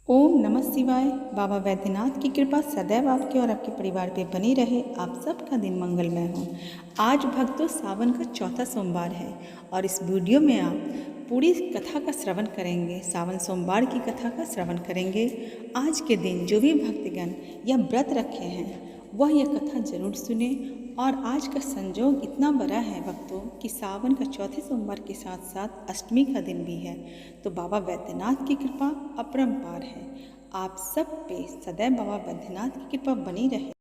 ओम नमः शिवाय। बाबा वैद्यनाथ की कृपा सदैव आपके और आपके परिवार पे बनी रहे। आप सबका दिन मंगलमय हो। आज भक्तों सावन का चौथा सोमवार है और इस वीडियो में आप पूरी कथा का श्रवण करेंगे। सावन सोमवार की कथा का श्रवण करेंगे। आज के दिन जो भी भक्तगण यह व्रत रखे हैं वह यह कथा जरूर सुने। और आज का संयोग इतना बड़ा है भक्तों कि सावन का चौथे सोमवार के साथ साथ अष्टमी का दिन भी है। तो बाबा वैद्यनाथ की कृपा अपरंपार है। आप सब पे सदैव बाबा वैद्यनाथ की कृपा बनी रहे।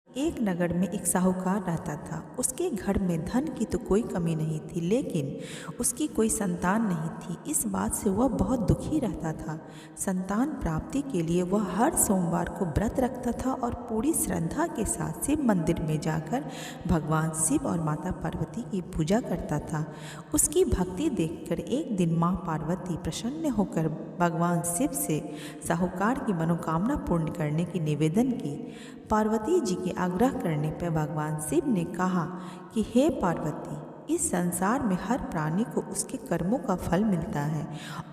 एक नगर में एक साहूकार रहता था। उसके घर में धन की तो कोई कमी नहीं थी, लेकिन उसकी कोई संतान नहीं थी। इस बात से वह बहुत दुखी रहता था। संतान प्राप्ति के लिए वह हर सोमवार को व्रत रखता था और पूरी श्रद्धा के साथ शिव मंदिर में जाकर भगवान शिव और माता पार्वती की पूजा करता था। उसकी भक्ति देखकर एक दिन माँ पार्वती प्रसन्न होकर भगवान शिव से साहूकार की मनोकामना पूर्ण करने की निवेदन की। पार्वती जी के आग्रह करने पर भगवान शिव ने कहा कि हे पार्वती, इस संसार में हर प्राणी को उसके कर्मों का फल मिलता है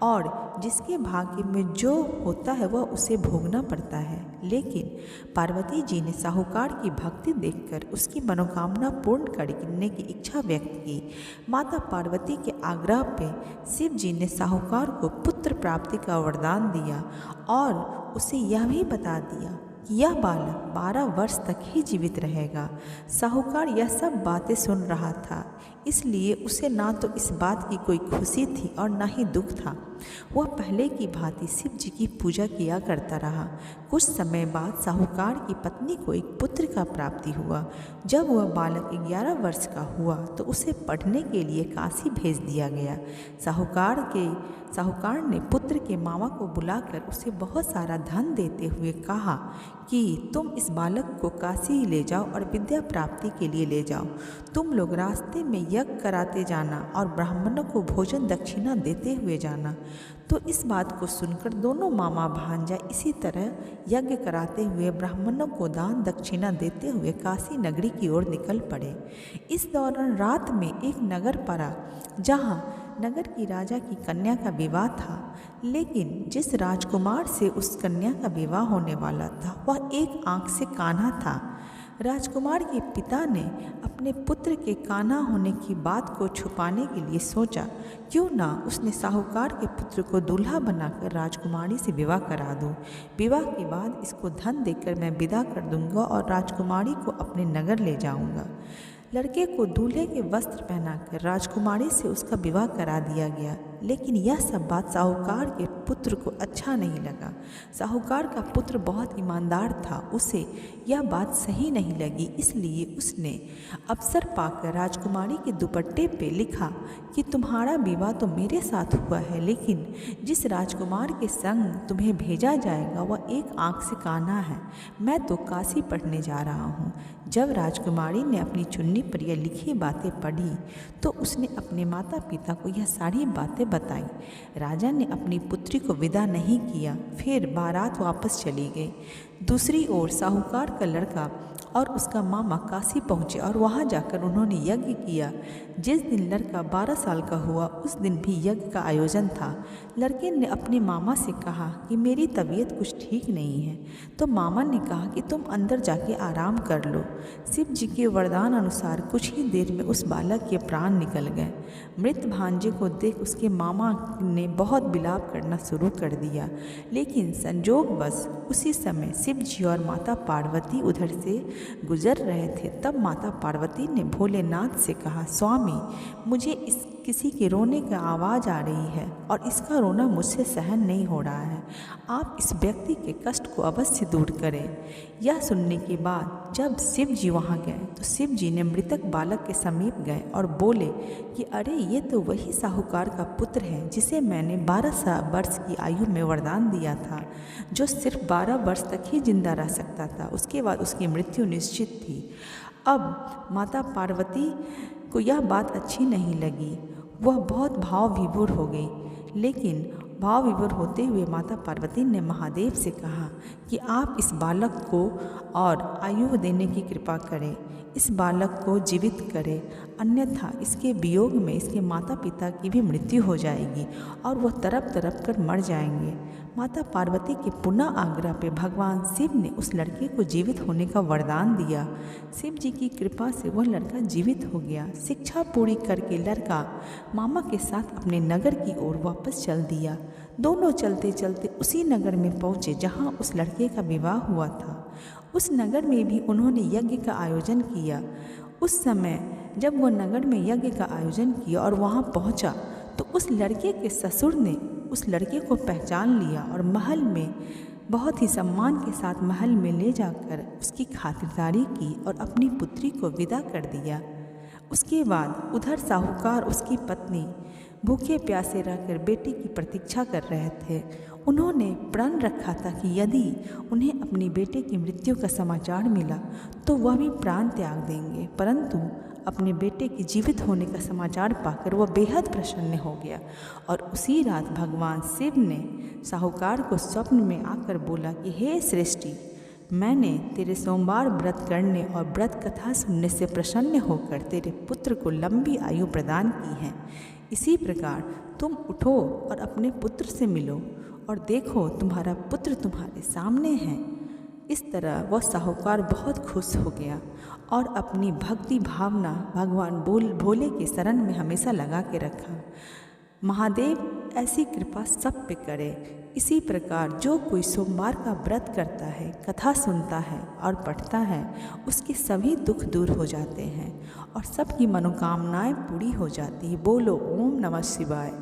और जिसके भाग्य में जो होता है वह उसे भोगना पड़ता है। लेकिन पार्वती जी ने साहूकार की भक्ति देखकर उसकी मनोकामना पूर्ण करने की इच्छा व्यक्त की। माता पार्वती के आग्रह पे शिव जी ने साहूकार को पुत्र प्राप्ति का वरदान दिया और उसे यह भी बता दिया कि यह बालक 12 वर्ष तक ही जीवित रहेगा। साहूकार यह सब बातें सुन रहा था, इसलिए उसे ना तो इस बात की कोई खुशी थी और ना ही दुख था। वह पहले की भांति शिव जी की पूजा किया करता रहा। कुछ समय बाद साहूकार की पत्नी को एक पुत्र का प्राप्ति हुआ। जब वह बालक 11 वर्ष का हुआ तो उसे पढ़ने के लिए काशी भेज दिया गया। साहूकार ने पुत्र के मामा को बुलाकर उसे बहुत सारा धन देते हुए कहा कि तुम इस बालक को काशी ले जाओ और विद्या प्राप्ति के लिए ले जाओ। तुम लोग रास्ते में यज्ञ कराते जाना और ब्राह्मणों को भोजन दक्षिणा देते हुए जाना। तो इस बात को सुनकर दोनों मामा भांजा इसी तरह यज्ञ कराते हुए ब्राह्मणों को दान दक्षिणा देते हुए काशी नगरी की ओर निकल पड़े। इस दौरान रात में एक नगर पड़ा जहाँ नगर की राजा की कन्या का विवाह था। लेकिन जिस राजकुमार से उस कन्या का विवाह होने वाला था वह एक आंख से कान्हा था। राजकुमार के पिता ने अपने पुत्र के कान्हा होने की बात को छुपाने के लिए सोचा, क्यों ना उसने साहूकार के पुत्र को दूल्हा बनाकर राजकुमारी से विवाह करा दूं। विवाह के बाद इसको धन देकर मैं विदा कर दूंगा और राजकुमारी को अपने नगर ले जाऊंगा। लड़के को दूल्हे के वस्त्र पहनाकर राजकुमारी से उसका विवाह करा दिया गया। लेकिन यह सब बात साहूकार के पुत्र को अच्छा नहीं लगा। साहूकार का पुत्र बहुत ईमानदार था, उसे यह बात सही नहीं लगी, इसलिए उसने अवसर पाकर राजकुमारी के दुपट्टे पे लिखा कि तुम्हारा विवाह तो मेरे साथ हुआ है, लेकिन जिस राजकुमार के संग तुम्हें भेजा जाएगा वह एक आंख से कान्हा है। मैं तो काशी पढ़ने जा रहा हूँ। जब राजकुमारी ने अपनी चुन्नी पर यह लिखी बातें पढ़ी तो उसने अपने माता पिता को यह सारी बातें बताई। राजा ने अपनी पुत्री को विदा नहीं किया, फिर बारात वापस चली गई। दूसरी ओर साहूकार का लड़का और उसका मामा काशी पहुँचे और वहाँ जाकर उन्होंने यज्ञ किया। जिस दिन लड़का 12 साल का हुआ उस दिन भी यज्ञ का आयोजन था। लड़के ने अपने मामा से कहा कि मेरी तबीयत कुछ ठीक नहीं है। तो मामा ने कहा कि तुम अंदर जाके आराम कर लो। शिव जी के वरदान अनुसार कुछ ही देर में उस बालक के प्राण निकल गए। मृत भांजे को देख उसके मामा ने बहुत विलाप करना शुरू कर दिया। लेकिन संजोगवश उसी समय शिव जी और माता पार्वती उधर से गुजर रहे थे। तब माता पार्वती ने भोलेनाथ से कहा, स्वामी, मुझे किसी के रोने की आवाज़ आ रही है और इसका रोना मुझसे सहन नहीं हो रहा है। आप इस व्यक्ति के कष्ट को अवश्य दूर करें। यह सुनने के बाद जब शिव जी वहाँ गए तो शिव जी ने मृतक बालक के समीप गए और बोले कि अरे ये तो वही साहूकार का पुत्र है जिसे मैंने 12 वर्ष की आयु में वरदान दिया था, जो सिर्फ 12 वर्ष तक ही जिंदा रह सकता था। उसके बाद उसकी मृत्यु निश्चित थी। अब माता पार्वती को यह बात अच्छी नहीं लगी। वह बहुत भाव विभोर हो गई। लेकिन भाव विभोर होते हुए माता पार्वती ने महादेव से कहा कि आप इस बालक को और आयु देने की कृपा करें, इस बालक को जीवित करें, अन्यथा इसके वियोग में इसके माता पिता की भी मृत्यु हो जाएगी और वह तड़प तड़प कर मर जाएंगे। माता पार्वती के पुनः आग्रह पे भगवान शिव ने उस लड़के को जीवित होने का वरदान दिया। शिव जी की कृपा से वह लड़का जीवित हो गया। शिक्षा पूरी करके लड़का मामा के साथ अपने नगर की ओर वापस चल दिया। दोनों चलते चलते उसी नगर में पहुँचे जहाँ उस लड़के का विवाह हुआ था। उस नगर में भी उन्होंने यज्ञ का आयोजन किया। उस समय जब वह नगर में यज्ञ का आयोजन किया और वहाँ पहुँचा तो उस लड़के के ससुर ने उस लड़के को पहचान लिया और महल में बहुत ही सम्मान के साथ महल में ले जाकर उसकी खातिरदारी की और अपनी पुत्री को विदा कर दिया। उसके बाद उधर साहूकार उसकी पत्नी भूखे प्यासे रहकर बेटी की प्रतीक्षा कर रहे थे। उन्होंने प्रण रखा था कि यदि उन्हें अपनी बेटे की मृत्यु का समाचार मिला तो वह भी प्राण त्याग देंगे, परंतु अपने बेटे के जीवित होने का समाचार पाकर वह बेहद प्रसन्न हो गया। और उसी रात भगवान शिव ने साहूकार को स्वप्न में आकर बोला कि हे सृष्टि, मैंने तेरे सोमवार व्रत करने और व्रत कथा सुनने से प्रसन्न होकर तेरे पुत्र को लंबी आयु प्रदान की है। इसी प्रकार तुम उठो और अपने पुत्र से मिलो और देखो तुम्हारा पुत्र तुम्हारे सामने है। इस तरह वह साहूकार बहुत खुश हो गया और अपनी भक्ति भावना भगवान भोले के शरण में हमेशा लगा के रखा। महादेव ऐसी कृपा सब पे करे। इसी प्रकार जो कोई सोमवार का व्रत करता है, कथा सुनता है और पढ़ता है, उसके सभी दुख दूर हो जाते हैं और सबकी मनोकामनाएं पूरी हो जाती है। बोलो ओम नमः शिवाय।